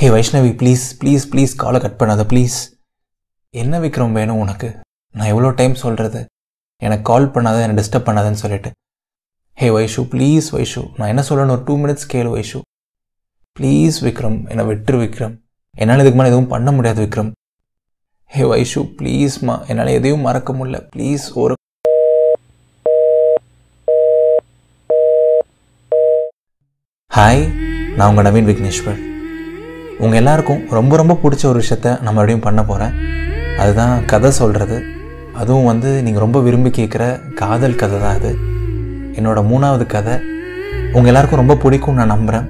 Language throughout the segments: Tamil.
Hey Vaishnavi, please please please காலை கட் பண்ணாத ப்ளீஸ். என்ன விக்ரம் வேணும் உனக்கு? நான் எவ்வளோ டைம் சொல்கிறது எனக்கு கால் பண்ணாத, என்னை டிஸ்டர்ப் பண்ணாதன்னு சொல்லிட்டு. ஹே வைஷு ப்ளீஸ் வைஷு, நான் என்ன சொல்லணும் ஒரு 2 minutes கேளு வைஷு ப்ளீஸ். விக்ரம் என்னை விட்டுரு விக்ரம், என்னால் இதுக்கு மேலே எதுவும் பண்ண முடியாது விக்ரம். ஹே வைஷு ப்ளீஸ்மா, என்னால் எதையும் மறக்க முடியல ப்ளீஸ். ஒரு ஹாய், நான் உங்கள் நவீன் விக்னேஸ்வர். உங்கள் எல்லாருக்கும் ரொம்ப ரொம்ப பிடிச்ச ஒரு விஷயத்த நான் மறுபடியும் பண்ண போகிறேன். அதுதான் கதை சொல்கிறது. அதுவும் நீங்கள் ரொம்ப விரும்பி கேட்குற காதல் கதை தான் அது. என்னோடய 3வது கதை உங்கள் எல்லாருக்கும் ரொம்ப பிடிக்கும்னு நான் நம்புகிறேன்.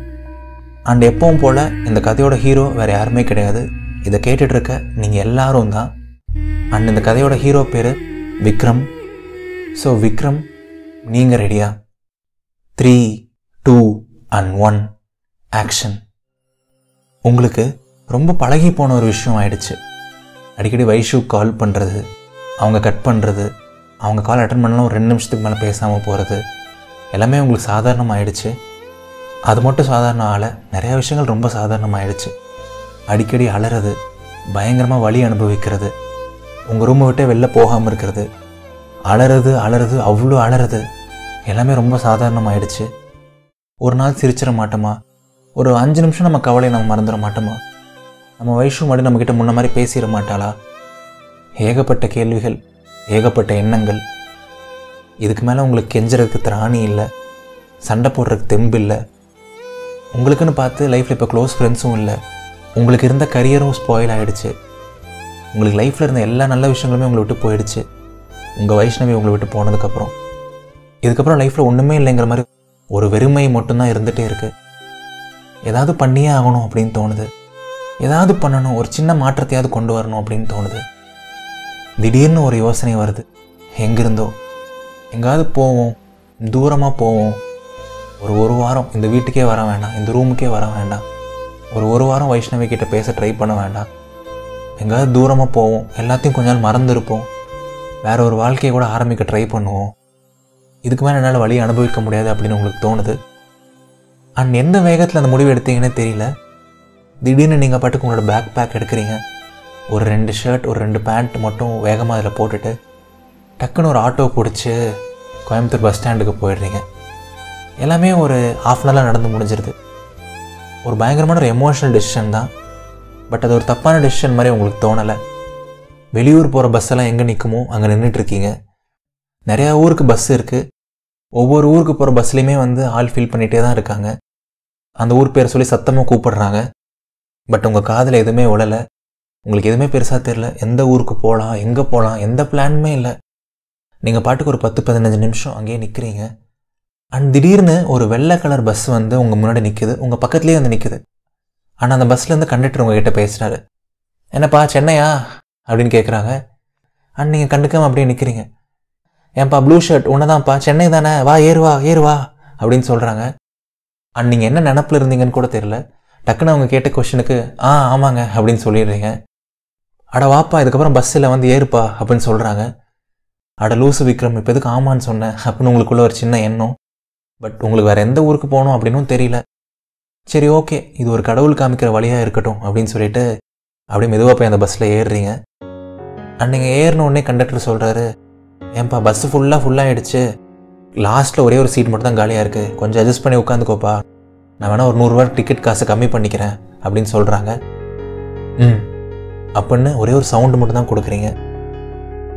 அண்ட் எப்பவும் போல் இந்த கதையோட ஹீரோ வேறு யாருமே கிடையாது, இதை கேட்டுட்ருக்க நீங்கள் எல்லாரும் தான். அண்ட் இந்த கதையோட ஹீரோ பேர் விக்ரம். ஸோ விக்ரம், நீங்கள் ரெடியா? 3, 2 and 1 ஆக்ஷன். உங்களுக்கு ரொம்ப பழகி போன ஒரு விஷயம் ஆயிடுச்சு. அடிக்கடி வைஷு கால் பண்ணுறது, அவங்க கட் பண்ணுறது, அவங்க கால் அட்டன் பண்ணலாம் ஒரு 2 நிமிஷத்துக்கு மேலே பேசாமல் போகிறது, எல்லாமே உங்களுக்கு சாதாரணம் ஆயிடுச்சு. அது மட்டும் சாதாரணம் ஆகலை, நிறையா விஷயங்கள் ரொம்ப சாதாரணமாகிடுச்சு. அடிக்கடி அலறது, பயங்கரமாக வலி அனுபவிக்கிறது, உங்கள் ரூமை விட்டே வெளில போகாமல் இருக்கிறது, அலறது அவ்வளோ அலறது, எல்லாமே ரொம்ப சாதாரணமாகிடுச்சு. ஒரு நாள் சிரிச்சிட மாட்டோமா? ஒரு 5 நிமிஷம் நம்ம கவலையை நம்ம மறந்துட மாட்டோமா? நம்ம வைஷு மாதிரி நம்மக்கிட்ட முன்ன மாதிரி பேசிட மாட்டாளா? ஏகப்பட்ட கேள்விகள், ஏகப்பட்ட எண்ணங்கள். இதுக்கு மேலே உங்களுக்கு கெஞ்சுறதுக்கு திராணி இல்லை, சண்டை போடுறதுக்கு தெம்பு இல்லை. உங்களுக்குன்னு பார்த்து லைஃப்பில் இப்போ க்ளோஸ் ஃப்ரெண்ட்ஸும் இல்லை. உங்களுக்கு இருந்த கரியரும் ஸ்பாயில் ஆகிடுச்சு. உங்களுக்கு லைஃப்பில் இருந்த எல்லா நல்ல விஷயங்களுமே உங்களை விட்டு போயிடுச்சு, உங்கள் வைஷ்ணவி உங்களை விட்டு போனதுக்கப்புறம். இதுக்கப்புறம் லைஃப்பில் ஒன்றுமே இல்லைங்கிற மாதிரி ஒரு வெறுமை மட்டும்தான் இருந்துகிட்டே இருக்குது. ஏதாவது பண்ணியே ஆகணும் அப்படின்னு தோணுது, ஏதாவது பண்ணணும், ஒரு சின்ன மாற்றத்தையாவது கொண்டு வரணும் அப்படின்னு தோணுது. திடீர்னு ஒரு யோசனை வருது, எங்கிருந்தோ எங்காவது போவோம், தூரமாக போவோம். ஒரு வாரம் இந்த வீட்டுக்கே வர வேண்டாம், இந்த ரூமுக்கே வர வேண்டாம். ஒரு வாரம் வைஷ்ணவி கிட்ட பேச ட்ரை பண்ண வேண்டாம். எங்காவது தூரமாக போவோம், எல்லாத்தையும் கொஞ்ச நாள் மறந்துருப்போம், வேற ஒரு வாழ்க்கையை கூட ஆரம்பிக்க ட்ரை பண்ணுவோம். இதுக்கு மேலே என்னால் வழி அனுபவிக்க முடியாது அப்படின்னு உங்களுக்கு தோணுது. அண்ட் எந்த வேகத்தில் அந்த முடிவு எடுத்தீங்கன்னே தெரியல. திடீர்னு நீங்கள் பாட்டுக்கு உங்களோட பேக் எடுக்கிறீங்க. ஒரு 2 ஷர்ட், ஒரு 2 பேண்ட் மட்டும் வேகமாக அதில் போட்டுட்டு டக்குன்னு ஒரு ஆட்டோ பிடிச்சி கோயம்புத்தூர் பஸ் ஸ்டாண்டுக்கு போயிடுறீங்க. எல்லாமே ஒரு ½ அன் ஹவரில் நடந்து முடிஞ்சிருது. ஒரு பயங்கரமான ஒரு எமோஷனல் டெசிஷன் தான், பட் அது ஒரு தப்பான டெசிஷன் மாதிரி உங்களுக்கு தோணலை. வெளியூர் போகிற பஸ்ஸெல்லாம் எங்கே நிற்குமோ அங்கே நின்றுட்டுருக்கீங்க. நிறையா ஊருக்கு பஸ் இருக்குது. ஒவ்வொரு ஊருக்கு போகிற பஸ்லேயுமே ஆள் ஃபீல் பண்ணிகிட்டே தான் இருக்காங்க. அந்த ஊர் பேர் சொல்லி சத்தமாக கூப்பிடுறாங்க. பட் உங்கள் காதில் எதுவுமே விழலை, உங்களுக்கு எதுவுமே பெருசாக தெரில. எந்த ஊருக்கு போகலாம், எங்கே போகலாம், எந்த பிளானுமே இல்லை. நீங்கள் பாட்டுக்கு ஒரு 10-15 நிமிஷம் அங்கேயே நிற்கிறீங்க. அண்ட் திடீர்னு ஒரு வெள்ளை கலர் பஸ் உங்கள் முன்னாடி நிற்குது, உங்கள் பக்கத்துலேயே நிற்குது. ஆனால் அந்த பஸ்லேருந்து கண்டக்டர் உங்ககிட்ட பேசுகிறாரு. என்னப்பா சென்னையா அப்படின்னு கேட்குறாங்க. அண்ட் நீங்கள் கண்டுக்காமல் அப்படியே நிற்கிறீங்க. ஏன்ப்பா ப்ளூ ஷர்ட் ஒன்றுதான்ப்பா, சென்னை தானே, வா ஏறுவா அப்படின்னு சொல்கிறாங்க. அண்ட் நீங்கள் என்ன நினப்பில் இருந்தீங்கன்னு கூட தெரியல. டக்குன்னு அவங்க கேட்ட கொஷனுக்கு ஆமாங்க அப்படின்னு சொல்லிடுறீங்க. அட வாப்பா, இதுக்கப்புறம் பஸ்ஸில் ஏறுப்பா அப்படின்னு சொல்கிறாங்க. அட லூசு விக்ரம், இப்போ எதுக்கு ஆமான்னு சொன்னேன் அப்படின்னு உங்களுக்குள்ள ஒரு சின்ன எண்ணம். பட் உங்களுக்கு வேறு எந்த ஊருக்கு போகணும் அப்படின்னும் தெரியல. சரி ஓகே, இது ஒரு கடவுள் காமிக்கிற வழியாக இருக்கட்டும் அப்படின்னு சொல்லிட்டு அப்படியே மெதுவாக போய் அந்த பஸ்ஸில் ஏறுறீங்க. அண்ட் நீங்கள் ஏறினோடனே கண்டக்டர் சொல்கிறாரு, ஏன்பா பஸ்ஸு ஃபுல்லாகிடுச்சு, லாஸ்ட்டில் ஒரே ஒரு சீட் மட்டும் தான் காலியாக இருக்குது, கொஞ்சம் அட்ஜஸ்ட் பண்ணி உட்காந்துக்கோப்பா, நான் வேணால் ஒரு 100 ரூபா டிக்கெட் காசு கம்மி பண்ணிக்கிறேன் அப்படின்னு சொல்கிறாங்க. அப்படின்னு ஒரே ஒரு சவுண்டு மட்டும் தான் கொடுக்குறீங்க.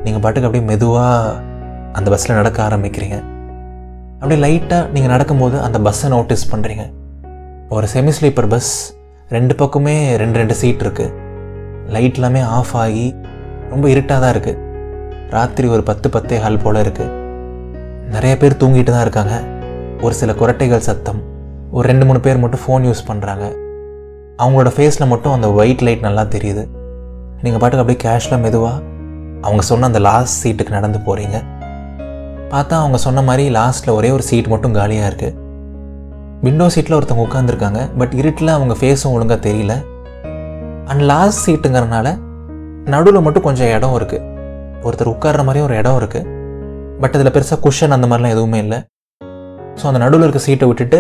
நீங்கள் பாட்டுக்கு அப்படியே மெதுவாக அந்த பஸ்ஸில் நடக்க ஆரம்பிக்கிறீங்க. அப்படியே லைட்டாக நீங்கள் நடக்கும்போது அந்த பஸ்ஸை நோட்டீஸ் பண்ணுறீங்க. ஒரு செமி ஸ்லீப்பர் பஸ், 2 பக்கமே 2 சீட் இருக்குது. லைட் எல்லாமே ஆஃப் ஆகி ரொம்ப இருட்டாக தான் இருக்குது. ராத்திரி ஒரு 10-10:15 போல் இருக்குது. நிறைய பேர் தூங்கிட்டு தான் இருக்காங்க. ஒரு சில குரட்டைகள் சத்தம், ஒரு 2-3 பேர் மட்டும் ஃபோன் யூஸ் பண்ணுறாங்க. அவங்களோட ஃபேஸில் மட்டும் அந்த ஒயிட் லைட் நல்லா தெரியுது. நீங்கள் பாட்டுக்கு அப்படியே கேஷுவலாக மெதுவாக அவங்க சொன்ன அந்த லாஸ்ட் சீட்டுக்கு நடந்து போகிறீங்க. பார்த்தா அவங்க சொன்ன மாதிரி லாஸ்ட்டில் ஒரே ஒரு சீட் மட்டும் காலியாக இருக்குது. விண்டோ சீட்டில் ஒருத்தவங்க உட்காந்துருக்காங்க. பட் இருட்டில் அவங்க ஃபேஸும் ஒழுங்காக தெரியல. அண்ட் லாஸ்ட் சீட்டுங்கிறனால நடுவில் மட்டும் கொஞ்சம் இடம் இருக்குது, ஒருத்தர் உட்கார்ற மாதிரியும் ஒரு இடம் இருக்குது. பட் அதில் பெருசாக குஷன் அந்த மாதிரிலாம் எதுவுமே இல்லை. ஸோ அந்த நடுவில் இருக்க சீட்டை விட்டுட்டு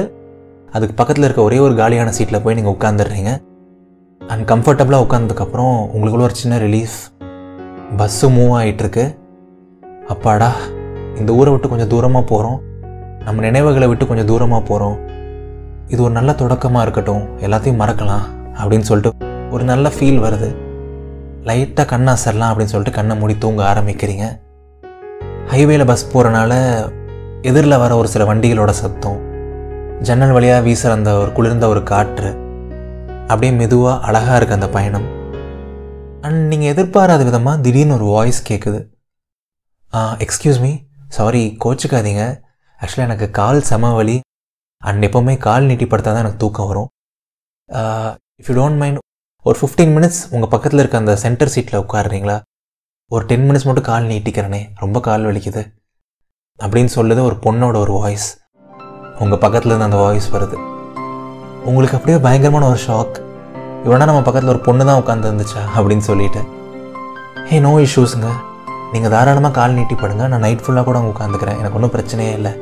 அதுக்கு பக்கத்தில் இருக்க ஒரே ஒரு காலியான சீட்டில் போய் நீங்கள் உட்காந்துடுறீங்க. அண்ட் கம்ஃபர்டபுளாக உட்காந்ததுக்கப்புறம் உங்களுக்குள்ள ஒரு சின்ன ரிலீஃப். பஸ்ஸு மூவ் ஆகிட்டுருக்கு. அப்பாடா, இந்த ஊரை விட்டு கொஞ்சம் தூரமாக போகிறோம், நம்ம நினைவுகளை விட்டு கொஞ்சம் தூரமாக போகிறோம், இது ஒரு நல்ல தொடக்கமாக இருக்கட்டும், எல்லாத்தையும் மறக்கலாம் அப்படின்னு சொல்லிட்டு ஒரு நல்ல ஃபீல் வருது. லைட்டாக கண்ணை அசரலாம் அப்படின்னு சொல்லிட்டு கண்ணை மூடி தூங்க ஆரம்பிக்கிறீங்க. ஹைவேல பஸ் போகிறனால எதிரில் வர ஒரு சில வண்டிகளோட சத்தம், ஜன்னல் வழியாக வீசுகிற அந்த ஒரு குளிர்ந்த ஒரு காற்று, அப்படியே மெதுவாக அழகாக இருக்குது அந்த பயணம். அண்ட் நீங்கள் எதிர்பாராத விதமாக திடீர்னு ஒரு வாய்ஸ் கேட்குது. எக்ஸ்கியூஸ் மீ, சாரி கோச்சிக்காதீங்க, ஆக்சுவலாக எனக்கு கால் செம வலி அண்ட் எப்போவுமே கால் நீட்டிப்படுத்தா தான் எனக்கு தூக்கம் வரும். இஃப் யூ டோன்ட் மைண்ட் ஒரு 15 மினிட்ஸ் உங்கள் பக்கத்தில் இருக்க அந்த சென்டர் சீட்டில் உட்காருறீங்களா? ஒரு 10 மினிட்ஸ் மட்டும் கால் நீட்டிக்கிறனே, ரொம்ப கால் வலிக்குது அப்படின்னு சொல்லுது ஒரு பொண்ணோட ஒரு வாய்ஸ். உங்கள் பக்கத்தில் இருந்து அந்த வாய்ஸ் வருது. உங்களுக்கு அப்படியே பயங்கரமான ஒரு ஷாக். இவனா நம்ம பக்கத்தில் ஒரு பொண்ணு தான் உட்காந்து இருந்துச்சா அப்படின்னு சொல்லிட்டு. ஹே, நோ இஷ்யூஸுங்க, நீங்கள் தாராளமாக கால் நீட்டிப்படுங்க, நான் நைட் ஃபுல்லாக கூட அங்கே உட்காந்துக்கிறேன், எனக்கு ஒன்றும் பிரச்சனையே இல்லை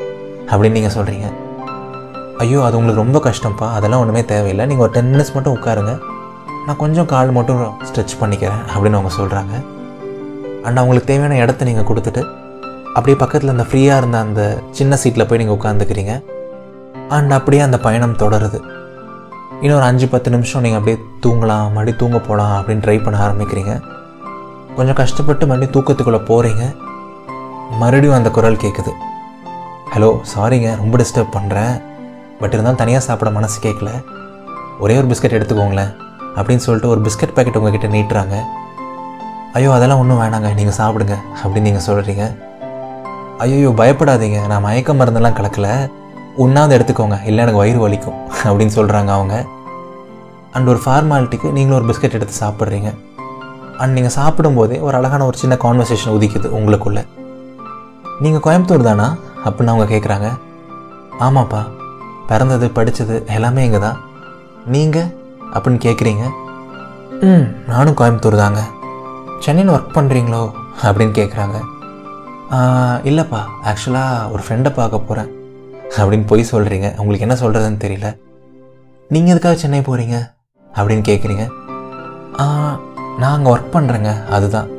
அப்படின்னு நீங்கள் சொல்கிறீங்க. ஐயோ, அது உங்களுக்கு ரொம்ப கஷ்டம்ப்பா, அதெல்லாம் ஒன்றுமே தேவையில்லை, நீங்கள் ஒரு 10 மினிட்ஸ் மட்டும் உட்காருங்க, நான் கொஞ்சம் கால் மட்டும் ஸ்ட்ரெச் பண்ணிக்கிறேன் அப்படின்னு அவங்க சொல்கிறாங்க. அண்ட் அவங்களுக்கு தேவையான இடத்த நீங்கள் கொடுத்துட்டு அப்படியே பக்கத்தில் அந்த ஃப்ரீயாக இருந்த அந்த சின்ன சீட்டில் போய் நீங்கள் உட்காந்துக்கிறீங்க. அண்ட் அப்படியே அந்த பயணம் தொடருது. இன்னொரு 5-10 நிமிஷம் நீங்கள் அப்படியே தூங்கலாம், மறுபடியும் தூங்க போகலாம் அப்படின்னு ட்ரை பண்ண ஆரம்பிக்கிறீங்க. கொஞ்சம் கஷ்டப்பட்டு மறுபடியும் தூக்கத்துக்குள்ளே போகிறீங்க. மறுபடியும் அந்த குரல் கேட்குது. ஹலோ, சாரிங்க, ரொம்ப டிஸ்டர்ப் பண்ணுறேன், பட் இருந்தாலும் தனியாக சாப்பிட மனசு கேட்கல, ஒரே ஒரு பிஸ்கட் எடுத்துக்கோங்களேன் அப்படின்னு சொல்லிட்டு ஒரு பிஸ்கட் பேக்கெட் உங்ககிட்ட நீட்டுறாங்க. ஐயோ, அதெல்லாம் ஒன்றும் வேணாங்க, நீங்கள் சாப்பிடுங்க அப்படின்னு நீங்கள் சொல்கிறீங்க. ஐயோ, பயப்படாதீங்க, நான் மயக்க மருந்தெல்லாம் கலக்கலை, ஒன்றாவது எடுத்துக்கோங்க, இல்லை எனக்கு வயிறு வலிக்கும் அப்படின்னு சொல்கிறாங்க அவங்க. அண்ட் ஒரு ஃபார்மாலிட்டிக்கு நீங்களும் ஒரு பிஸ்கட் எடுத்து சாப்பிட்றீங்க. அண்ட் நீங்கள் சாப்பிடும்போதே ஒரு அழகான ஒரு சின்ன கான்வர்சேஷன் உதிக்குது உங்களுக்குள்ளே. நீங்கள் கோயம்புத்தூர் தானா அப்படின்னு அவங்க கேட்குறாங்க. ஆமாப்பா, பிறந்தது படித்தது எல்லாமே இங்கே தான். நீங்கள் அப்படின்னு கேட்குறீங்க. நானும் கோயம்புத்தூர் தாங்க. சென்னையில் ஒர்க் பண்ணுறீங்களோ அப்படின்னு கேட்குறாங்க. இல்லைப்பா, ஆக்சுவலாக ஒரு ஃப்ரெண்டை பார்க்க போகிறேன் அப்படின்னு போய் சொல்கிறீங்க. உங்களுக்கு என்ன சொல்கிறதுன்னு தெரியல. நீங்கள் எதுக்காக சென்னை போகிறீங்க அப்படின்னு கேட்குறீங்க. நான் அங்கே ஒர்க் பண்ணுறேங்க, அதுதான்,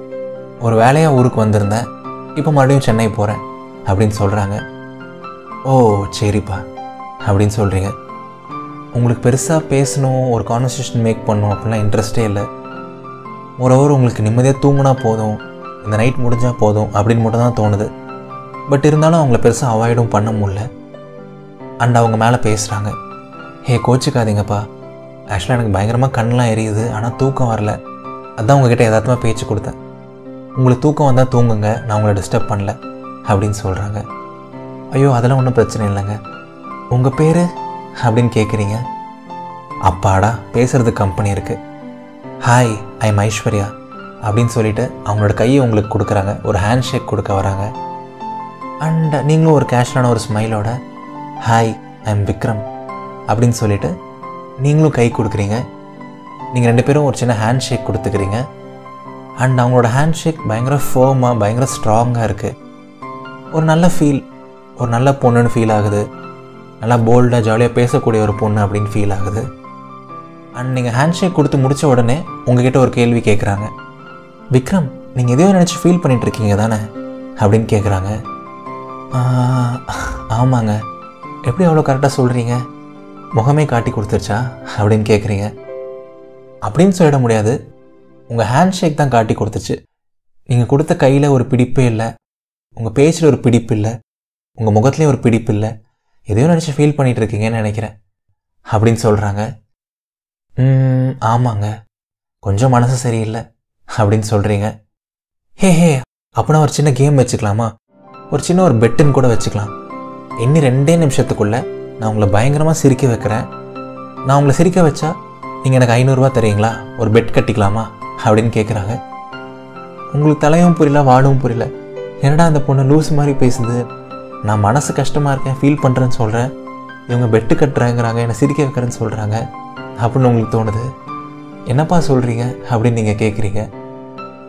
ஒரு வேலையாக ஊருக்கு வந்திருந்தேன், இப்போ மறுபடியும் சென்னை போகிறேன் அப்படின்னு சொல்கிறாங்க. ஓ சரிப்பா அப்படின்னு சொல்கிறீங்க. உங்களுக்கு பெருசாக பேசணும், ஒரு கான்வர்சேஷன் மேக் பண்ணணும் அப்படிலாம் இன்ட்ரெஸ்டே இல்லை. ஓரளவு உங்களுக்கு நிம்மதியாக தூங்கினா போதும், இந்த நைட் முடிஞ்சால் போதும் அப்படின்னு மட்டும் தான் தோணுது. பட் இருந்தாலும் அவங்கள பெருசாக அவாய்டும் பண்ண முடியல. அண்ட் அவங்க மேலே பேசுகிறாங்க. ஹே, கோச்சிக்காதீங்கப்பா, ஆக்சுவலாக எனக்கு பயங்கரமாக கண்ணெலாம் எரியுது, ஆனால் தூக்கம் வரல, அதான் உங்ககிட்ட எதார்த்தமாக பேச்சு கொடுத்தேன், உங்களுக்கு தூக்கம் வந்தால் தூங்குங்க, நான் உங்களை டிஸ்டர்ப் பண்ணல அப்படின்னு சொல்கிறாங்க. ஐயோ, அதெல்லாம் ஒன்றும் பிரச்சனை இல்லைங்க. உங்கள் பேர் அப்படின்னு கேட்குறீங்க. அப்பாடா, பேசுகிறதுக்கு கம்பெனி இருக்குது. ஹாய், ஐ எம் ஐஸ்வர்யா அப்படின்னு சொல்லிவிட்டு அவங்களோட கையை உங்களுக்கு கொடுக்குறாங்க, ஒரு ஹேண்ட் ஷேக் கொடுக்க வராங்க. அண்ட் நீங்களும் ஒரு கேஷுவலான ஒரு ஸ்மைலோட ஹாய், ஐ எம் விக்ரம் அப்படின்னு சொல்லிவிட்டு நீங்களும் கை கொடுக்குறீங்க. நீங்கள் 2 பேரும் ஒரு சின்ன ஹேண்ட் ஷேக் கொடுத்துக்கிறீங்க. அண்ட் அவங்களோட ஹேண்ட் ஷேக் பயங்கர ஃபேர்மாக பயங்கர ஸ்ட்ராங்காக இருக்குது. ஒரு நல்ல ஃபீல், ஒரு நல்ல பொண்ணுன்னு ஃபீல் ஆகுது, நல்லா போல்டாக ஜாலியாக பேசக்கூடிய ஒரு பொண்ணு அப்படின்னு ஃபீல் ஆகுது. அண்ட் நீங்கள் ஹேண்ட் ஷேக் கொடுத்து முடித்த உடனே உங்ககிட்ட ஒரு கேள்வி கேட்குறாங்க. விக்ரம், நீங்கள் எதையோ நினச்சி ஃபீல் பண்ணிகிட்ருக்கீங்க தானே அப்படின்னு கேட்குறாங்க. ஆமாங்க. எப்படி அவ்வளோ கரெக்டாக சொல்கிறீங்க, முகமே காட்டி கொடுத்துருச்சா அப்படின்னு கேட்குறீங்க. அப்படின்னு சொல்லிட முடியாது, உங்கள் ஹேண்ட் ஷேக் தான் காட்டி கொடுத்துச்சு. நீங்கள் கொடுத்த கையில் ஒரு பிடிப்பே இல்லை, உங்கள் பேச்சில் ஒரு பிடிப்பு இல்லை, உங்கள் முகத்துலேயும் ஒரு பிடிப்பு இல்லை, எதையோ நினச்சி ஃபீல் பண்ணிகிட்டு இருக்கீங்கன்னு நினைக்கிறேன் அப்படின்னு சொல்கிறாங்க. ஆமாங்க, கொஞ்சம் மனசு சரியில்லை அப்படின்னு சொல்கிறீங்க. ஹே, அப்படின்னா ஒரு சின்ன கேம் வச்சுக்கலாமா, ஒரு சின்ன ஒரு பெட்டுன்னு கூட வச்சுக்கலாம். இன்னும் 2 நிமிஷத்துக்குள்ளே நான் உங்களை பயங்கரமாக சிரிக்க வைக்கிறேன், நான் உங்களை சிரிக்க வச்சா நீங்கள் எனக்கு 500 ரூபா தரீங்களா, ஒரு பெட் கட்டிக்கலாமா அப்படின்னு கேட்குறாங்க. உங்களுக்கு தலையும் புரியல, வாடும் புரியல, என்னடா அந்த பொண்ணு லூஸ் மாதிரி பேசுது, நான் மனசு கஷ்டமாக இருக்கேன், ஃபீல் பண்ணுறேன்னு சொல்கிறேன், இவங்க பெட்டு கட்டுறாங்கிறாங்க, என்னை சிரிக்க வைக்கிறேன்னு சொல்கிறாங்க அப்படின்னு உங்களுக்கு தோணுது. என்னப்பா சொல்கிறீங்க அப்படின்னு நீங்கள் கேட்குறீங்க.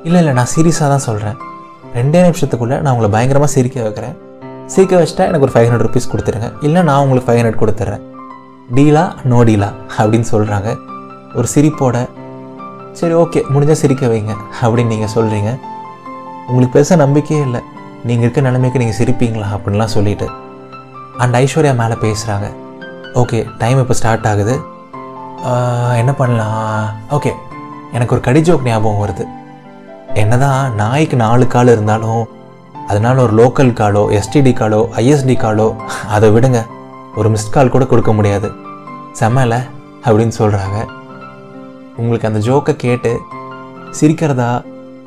இல்லை, நான் சீரியஸாக தான் சொல்கிறேன், 2 நிமிஷத்துக்குள்ளே நான் உங்களை பயங்கரமாக சிரிக்க வைக்கிறேன், சிரிக்க வச்சிட்டா எனக்கு ஒரு 500 ருபீஸ் கொடுத்துருங்க, இல்லை நான் உங்களுக்கு 500 கொடுத்துட்றேன், டீலா நோ டீலா அப்படின்னு சொல்கிறாங்க. ஒரு சிரிப்போட சரி ஓகே முடிஞ்சால் சிரிக்க வைங்க அப்படின்னு நீங்கள் சொல்கிறீங்க. உங்களுக்கு பெருசாக நம்பிக்கையே இல்லை, நீங்கள் இருக்க நிலைமைக்கு நீங்கள் சிரிப்பீங்களா அப்படின்லாம் சொல்லிவிட்டு. அண்ட் ஐஸ்வர்யா மேலே பேசுகிறாங்க. ஓகே டைம் இப்போ ஸ்டார்ட் ஆகுது, என்ன பண்ணலாம்? ஓகே எனக்கு ஒரு கடி ஜோக் ஞாபகம் வருது. என்னதான் நாய்க்கு 4 கால் இருந்தாலும் அதனால் ஒரு லோக்கல் காலோ எஸ்டிடி காலோ ஐஎஸ்டி காலோ அதை விடுங்க, ஒரு மிஸ்ட் கால் கூட கொடுக்க முடியாது. செம்மல அப்படின்னு சொல்கிறாங்க. உங்களுக்கு அந்த ஜோக்கை கேட்டு சிரிக்கிறதா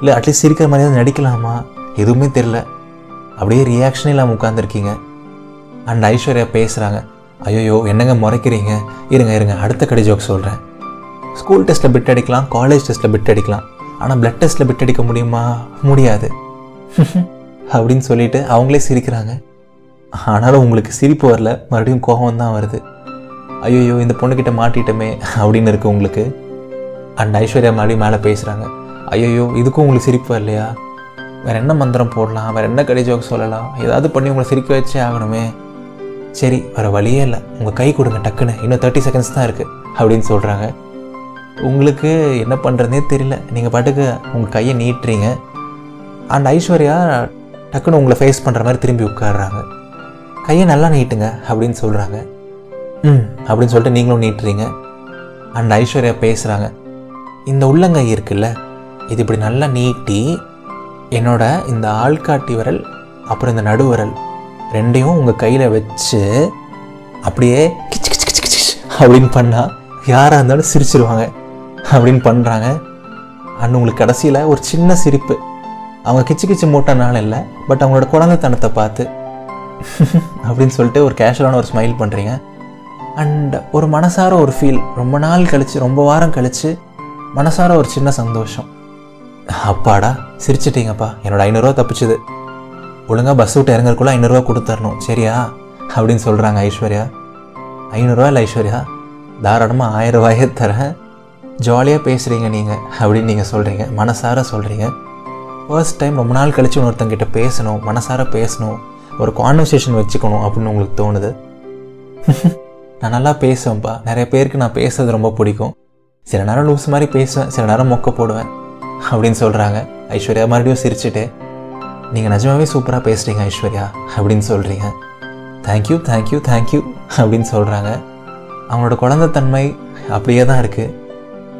இல்லை அட்லீஸ்ட் சிரிக்கிற மாதிரியாவது நடிக்கலாமா எதுவுமே தெரில. அப்படியே ரியாக்ஷனே இல்லாமல் உட்காந்துருக்கீங்க. அண்ட் ஐஸ்வர்யா பேசுகிறாங்க. ஐயோ என்னங்க முறைக்கிறீங்க, இருங்க அடுத்த கடி ஜோக் சொல்கிறேன். ஸ்கூல் டெஸ்ட்டில் பிட் அடிக்கலாம், காலேஜ் டெஸ்ட்டில் பிட் அடிக்கலாம், ஆனால் பிளட் டெஸ்ட்டில் பிட் அடிக்க முடியுமா? முடியாது அப்படின்னு சொல்லிட்டு அவங்களே சிரிக்கிறாங்க. ஆனாலும் உங்களுக்கு சிரிப்பு வரல, மறுபடியும் கோபம் தான் வருது. ஐயோ இந்த பொண்ணுக்கிட்ட மாட்டிட்டோமே அப்படின்னு இருக்குது உங்களுக்கு. அண்ட் ஐஸ்வர்யா மறுபடியும் மேலே பேசுகிறாங்க. ஐயோ இதுக்கும் உங்களுக்கு சிரிப்பு வரலையா? வேறு என்ன மந்திரம் போடலாம், வேறு என்ன கடி ஜோக் சொல்லலாம், ஏதாவது பண்ணி உங்களை சிரிக்க வச்சே ஆகணுமே. சரி வேறு வழியே இல்லை, உங்கள் கை கொடுங்க டக்குன்னு, இன்னும் 30 செகண்ட்ஸ் தான் இருக்குது அப்படின்னு சொல்கிறாங்க. உங்களுக்கு என்ன பண்ணுறதுனே தெரியல, நீங்கள் பாட்டுக்கு உங்கள் கையை நீட்டுறீங்க. அண்ட் ஐஸ்வர்யா டக்குன்னு உங்களை ஃபேஸ் பண்ணுற மாதிரி திரும்பி உட்காடுறாங்க. கையை நல்லா நீட்டுங்க அப்படின்னு சொல்கிறாங்க. அப்படின்னு சொல்லிட்டு நீங்களும் நீட்டுறீங்க. அண்ட் ஐஸ்வர்யா பேசுகிறாங்க. இந்த உள்ளங்கை இருக்குல்ல, இது இப்படி நல்லா நீட்டி என்னோட இந்த ஆள்காட்டி விரல் அப்புறம் இந்த நடுவிரல் ரெண்டையும் உங்கள் கையில் வச்சு அப்படியே கிச் கிச் கிச் கிச் அப்படின்னு பண்ணால் யாராக இருந்தாலும் சிரிச்சிருவாங்க அப்படின்னு பண்ணுறாங்க. அண்ட் உங்களுக்கு கடைசியில் ஒரு சின்ன சிரிப்பு, அவங்க கிச்சு கிச்சு மூட்டனால இல்லை, பட் அவங்களோட குழந்தைத்தனத்தை பார்த்து அப்படின்னு சொல்லிட்டு ஒரு கேஷுவலான ஒரு ஸ்மைல் பண்ணுறீங்க. அண்ட் ஒரு மனசார ஒரு ஃபீல், ரொம்ப நாள் கழித்து ரொம்ப வாரம் கழித்து மனசார ஒரு சின்ன சந்தோஷம். அப்பாடா சிரிச்சிட்டிங்கப்பா, என்னோட 500 ரூபா தப்பிச்சுது, ஒழுங்காக பஸ் விட்டு இறங்குறதுக்குள்ள 500 ரூபா கொடுத்துடணும் சரியா அப்படின்னு சொல்கிறாங்க ஐஸ்வர்யா. 500 ரூபா இல்லை ஐஸ்வர்யா, தாராளமாக 1000 ரூபாயே தரேன், ஜாலியாக பேசுகிறீங்க நீங்கள் அப்படின்னு நீங்கள் சொல்கிறீங்க, மனசார சொல்கிறீங்க. ஃபர்ஸ்ட் டைம் ரொம்ப நாள் கழித்து இன்னொருத்தங்கிட்ட பேசணும், மனசார பேசணும், ஒரு கான்வர்சேஷன் வச்சுக்கணும் அப்படின்னு உங்களுக்கு தோணுது. நான் நல்லா பேசுவேன்ப்பா, நிறைய பேருக்கு நான் பேசுறது ரொம்ப பிடிக்கும், சில நேரம் லூஸ் மாதிரி பேசுவேன், சில நேரம் மொக்க போடுவேன் அப்படின்னு சொல்கிறாங்க. ஐஸ்வர்யா மறுபடியும் சிரிச்சுட்டு, நீங்கள் நிஜமாவே சூப்பராக பேசுகிறீங்க ஐஸ்வர்யா அப்படின்னு சொல்கிறீங்க. தேங்க்யூ தேங்க்யூ தேங்க்யூ அப்படின்னு சொல்கிறாங்க. அவங்களோட குழந்தைத்தன்மை அப்படியே தான் இருக்குது,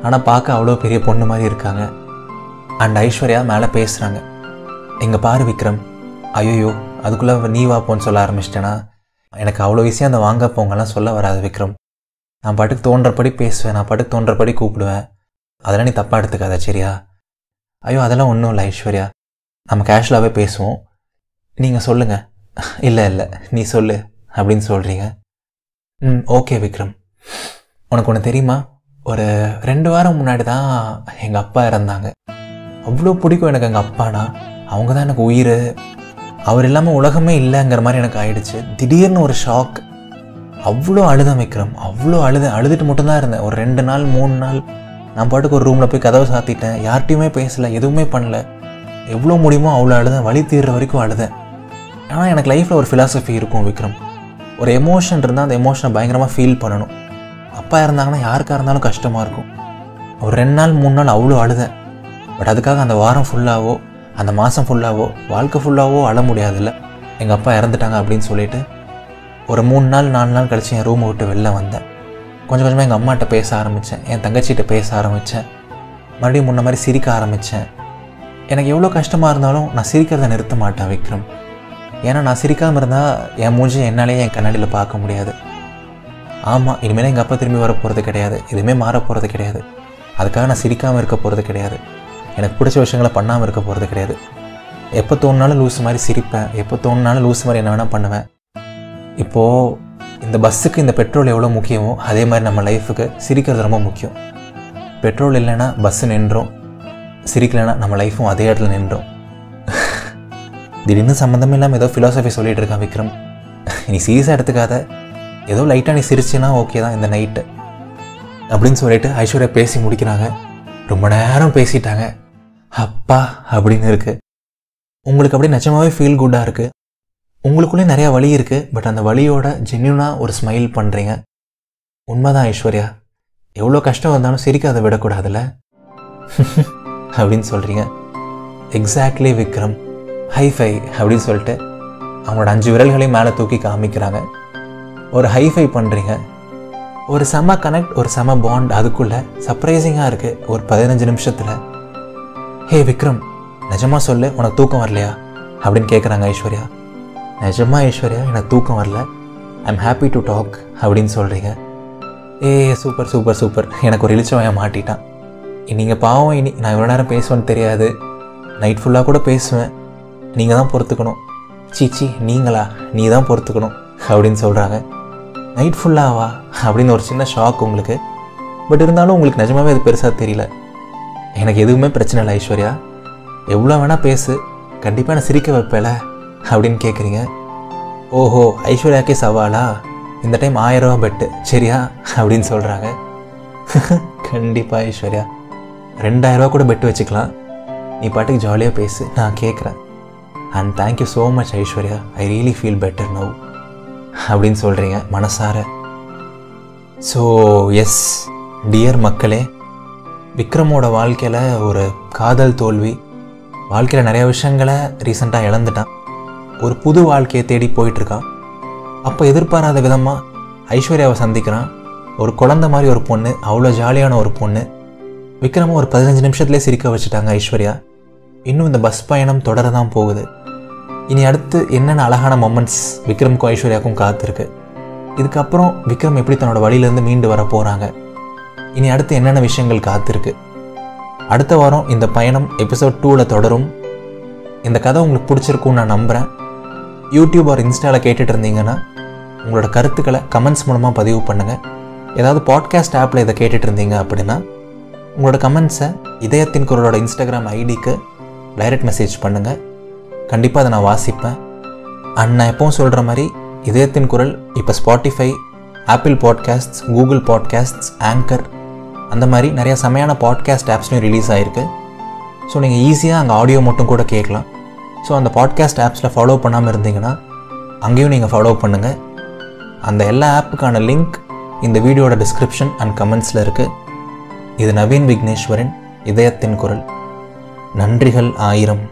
ஆனால் பார்க்க அவ்வளோ பெரிய பொண்ணு மாதிரி இருக்காங்க. அண்ட் ஐஸ்வர்யா மேலே பேசுகிறாங்க. எங்கே பாரு விக்ரம், ஐயோ அதுக்குள்ளே நீ வாப்போன்னு சொல்ல ஆரம்பிச்சிட்டேன்னா எனக்கு அவ்வளோ விஷயம் அந்த வாங்க போங்கெல்லாம் சொல்ல வராது விக்ரம். நான் பாட்டுக்கு தோன்றபடி பேசுவேன், நான் பாட்டுக்கு தோன்றபடி கூப்பிடுவேன், அதெல்லாம் நீ தப்பாக எடுத்துக்காத சரியா? ஐயோ அதெல்லாம் ஒன்றும் இல்லை ஐஸ்வர்யா, நம்ம கேஷுவலாகவே பேசுவோம், நீங்கள் சொல்லுங்கள். இல்லை நீ சொல்லு அப்படின்னு சொல்கிறீங்க. ஓகே விக்ரம், உனக்கு ஒன்று தெரியுமா, ஒரு 2 வாரம் முன்னாடி தான் எங்கள் அப்பா இறந்தாங்க. அவ்வளோ பிடிக்கும் எனக்கு எங்கள் அப்பானா, அவங்க தான் எனக்கு உயிர், அவர் இல்லாமல் உலகமே இல்லைங்கிற மாதிரி எனக்கு ஆயிடுச்சு. திடீர்னு ஒரு ஷாக், அவ்வளோ அழுதேன் விக்ரம், அவ்வளோ அழுதுட்டு மட்டும்தான் இருந்தேன். ஒரு 2 நாள் 3 நாள் நான் பாட்டுக்கு ஒரு ரூமில் போய் கதவை சாத்திட்டேன், யார்கிட்டையுமே பேசலை, எதுவுமே பண்ணல, எவ்வளோ முடியுமோ அவ்வளோ அழுதேன், வலி தீர்ற வரைக்கும் அழுதேன். ஆனால் எனக்கு லைஃப்பில் ஒரு ஃபிலாசபி இருக்கும் விக்ரம், ஒரு எமோஷன் இருந்தால் அந்த எமோஷனை பயங்கரமாக ஃபீல் பண்ணணும். அப்பா இருந்தாங்கன்னா யாருக்காக இருந்தாலும் கஷ்டமாக இருக்கும். ஒரு 2 நாள் 3 நாள் அவ்வளோ அழுதேன். பட் அதுக்காக அந்த வாரம் ஃபுல்லாவோ அந்த மாதம் ஃபுல்லாவோ வாழ்க்கை ஃபுல்லாவோ அழ முடியாதுல்ல. எங்கள் அப்பா இறந்துட்டாங்க அப்படின்னு சொல்லிட்டு ஒரு 3 நாள் 4 நாள் கழித்து என் ரூமை விட்டு வெளில வந்தேன். கொஞ்சம் கொஞ்சமாக எங்கள் அம்மாட்ட பேச ஆரம்பித்தேன், என் தங்கச்சிகிட்ட பேச ஆரம்பித்தேன், மறுபடியும் முன்ன மாதிரி சிரிக்க ஆரம்பித்தேன். எனக்கு எவ்வளோ கஷ்டமாக இருந்தாலும் நான் சிரிக்கிறத நிறுத்த மாட்டேன் விக்ரம். ஏன்னா நான் சிரிக்காமல் இருந்தால் என் மூஞ்சி என்னாலேயே என் கண்ணாடியில் பார்க்க முடியாது. ஆமாம், இனிமேல் எங்கள் அப்பா திரும்பி வர போகிறது கிடையாது, எதுவுமே மாற போகிறது கிடையாது. அதுக்காக நான் சிரிக்காமல் இருக்க போகிறது கிடையாது, எனக்கு பிடிச்ச விஷயங்களை பண்ணாமல் இருக்க போகிறது கிடையாது. எப்போ தோணுனாலும் லூஸ் மாதிரி சிரிப்பேன், எப்போ தோணுனாலும் லூஸ் மாதிரி என்ன வேணால் பண்ணுவேன். இப்போது இந்த பஸ்ஸுக்கு இந்த பெட்ரோல் எவ்வளோ முக்கியமோ அதே மாதிரி நம்ம லைஃபுக்கு சிரிக்கிறது ரொம்ப முக்கியம். பெட்ரோல் இல்லைன்னா பஸ்ஸு நின்றோம், சிரிக்கலைன்னா நம்ம லைஃப்பும் அதே இடத்துல நின்றோம். திடீர்னு சம்மந்தமே இல்லாமல் ஏதோ ஃபிலாசபி சொல்லிகிட்டு இருக்கான் விக்ரம். நீ சீரியஸாக எடுத்துக்காத, ஏதோ லைட்டாக நீ சிரிச்சின்னா ஓகே தான் இந்த நைட்டு அப்படின்னு சொல்லிட்டு ஐஸ்வர்யா பேசி முடிக்கிறாங்க. ரொம்ப நேரம் பேசிட்டாங்க. அப்பா அப்படின்னு இருக்குது. உங்களுக்கு அப்படியே நிஜமாகவே ஃபீல் குட்டாக இருக்குது. உங்களுக்குள்ளே நிறையா வலி இருக்குது, பட் அந்த வலியோட ஜென்யூனாக ஒரு ஸ்மைல் பண்ணுறீங்க. உண்மைதான் ஐஸ்வர்யா, எவ்வளோ கஷ்டம் வந்தாலும் சிரிக்காத விடக்கூடாதுல்ல. அப்படின்னு சொல்கிறீங்க. எக்ஸாக்ட்லி விக்ரம், ஹைஃபை அப்படின்னு சொல்லிட்டு அவங்களோட 5 விரல்களையும் மேலே தூக்கி காமிக்கிறாங்க. ஒரு ஹைஃபை பண்ணுறீங்க. ஒரு செம கனெக்ட், ஒரு செம பாண்ட். அதுக்குள்ளே சர்ப்ரைசிங்காக இருக்குது ஒரு 15 நிமிஷத்தில். ஹே விக்ரம், நிஜமாக சொல்லு, உனக்கு தூக்கம் வரலையா அப்படின்னு கேட்குறாங்க ஐஸ்வர்யா. நிஜமா ஐஸ்வர்யா, எனக்கு தூக்கம் வரல, ஐம் ஹாப்பி டு டாக் அப்படின்னு சொல்கிறீங்க. சூப்பர் சூப்பர் சூப்பர், எனக்கு ஒரு இளிச்சவன் மாட்டிட்டான். நீங்கள் பாவம், இனி நான் இவ்வளோ நேரம் பேசுவேன்னு தெரியாது, நைட் ஃபுல்லாக கூட பேசுவேன், நீங்கள் தான் பொறுத்துக்கணும். சீச்சி, நீங்களா? நீ தான் பொறுத்துக்கணும் அப்படின்னு சொல்கிறாங்க. நைட் ஃபுல்லாவா அப்படின்னு ஒரு சின்ன ஷாக் உங்களுக்கு. பட் இருந்தாலும் உங்களுக்கு நிஜமாவே அது பெருசாக தெரியல. எனக்கு எதுவுமே பிரச்சனை இல்லை ஐஸ்வர்யா, எவ்வளோ வேணால் பேசு, கண்டிப்பாக நான் சிரிக்க வைப்பேல அப்படின்னு கேட்குறீங்க. ஓஹோ, ஐஸ்வர்யாக்கே சவாலா? இந்த டைம் 1000 ரூபா பெட்டு சரியா அப்படின்னு சொல்கிறாங்க. கண்டிப்பாக ஐஸ்வர்யா, 2000 ரூபா கூட பெட்டு வச்சுக்கலாம், நீ பாட்டுக்கு ஜாலியாக பேசு, நான் கேட்குறேன். And thank you so much Aishwarya, I really feel better now அப்படின்னு சொல்கிறீங்க மனசார. ஸோ எஸ் டியர் மக்களே, விக்ரமோட வாழ்க்கையில் ஒரு காதல் தோல்வி, வாழ்க்கையில் நிறைய விஷயங்களை ரீசெண்டாக இழந்துட்டான், ஒரு புது வாழ்க்கையை தேடி போயிட்டுருக்கான். அப்போ எதிர்பாராத விதமாக ஐஸ்வர்யாவை சந்திக்கிறான். ஒரு குழந்தை மாதிரி ஒரு பொண்ணு, அவ்வளோ ஜாலியான ஒரு பொண்ணு. விக்ரம ஒரு 15 நிமிஷத்துலேயே சிரிக்க வச்சுட்டாங்க ஐஸ்வர்யா. இன்னும் இந்த பஸ் பயணம் தொடர தான் போகுது. இனி அடுத்து என்னென்ன அழகான மொமெண்ட்ஸ் விக்ரமுக்கும் ஐஸ்வர்யாவுக்கும் காத்திருக்கு, இதுக்கப்புறம் விக்ரம் எப்படி தன்னோட வழியிலேருந்து மீண்டு வர போகிறாங்க, இனி அடுத்து என்னென்ன விஷயங்கள் காத்திருக்கு. அடுத்த வாரம் இந்த பயணம் எபிசோட் 2ல் தொடரும். இந்த கதை உங்களுக்கு பிடிச்சிருக்குன்னு நான் நம்புகிறேன். யூடியூப் ஒரு இன்ஸ்டாவில் கேட்டுட்டு இருந்தீங்கன்னா உங்களோட கருத்துக்களை கமெண்ட்ஸ் மூலமாக பதிவு பண்ணுங்கள். ஏதாவது பாட்காஸ்ட் ஆப்பில் இதை கேட்டுட்டு இருந்தீங்க அப்படின்னா உங்களோட கமெண்ட்ஸை இதயத்தின் குரலோட இன்ஸ்டாகிராம் ஐடிக்கு டைரக்ட் மெசேஜ் பண்ணுங்கள். கண்டிப்பாக அதை நான் வாசிப்பேன். அண்ட் நான் எப்பவும் சொல்கிற மாதிரி இதயத்தின் குரல் இப்போ Spotify, Apple podcasts, Google podcasts, Anchor, அந்த மாதிரி நிறையா செமையான பாட்காஸ்ட் ஆப்ஸ்லையும் ரிலீஸ் ஆகிருக்கு. ஸோ நீங்கள் ஈஸியாக அங்கே ஆடியோ மட்டும் கூட கேட்கலாம். ஸோ அந்த பாட்காஸ்ட் ஆப்ஸில் ஃபாலோ பண்ணாமல் இருந்தீங்கன்னா அங்கேயும் நீங்கள் ஃபாலோ பண்ணுங்கள். அந்த எல்லா ஆப்புக்கான லிங்க் இந்த வீடியோட டிஸ்கிரிப்ஷன் அண்ட் கமெண்ட்ஸில் இருக்குது. இது நவீன் விக்னேஸ்வரின் இதயத்தின் குரல். நன்றிகள் 1000.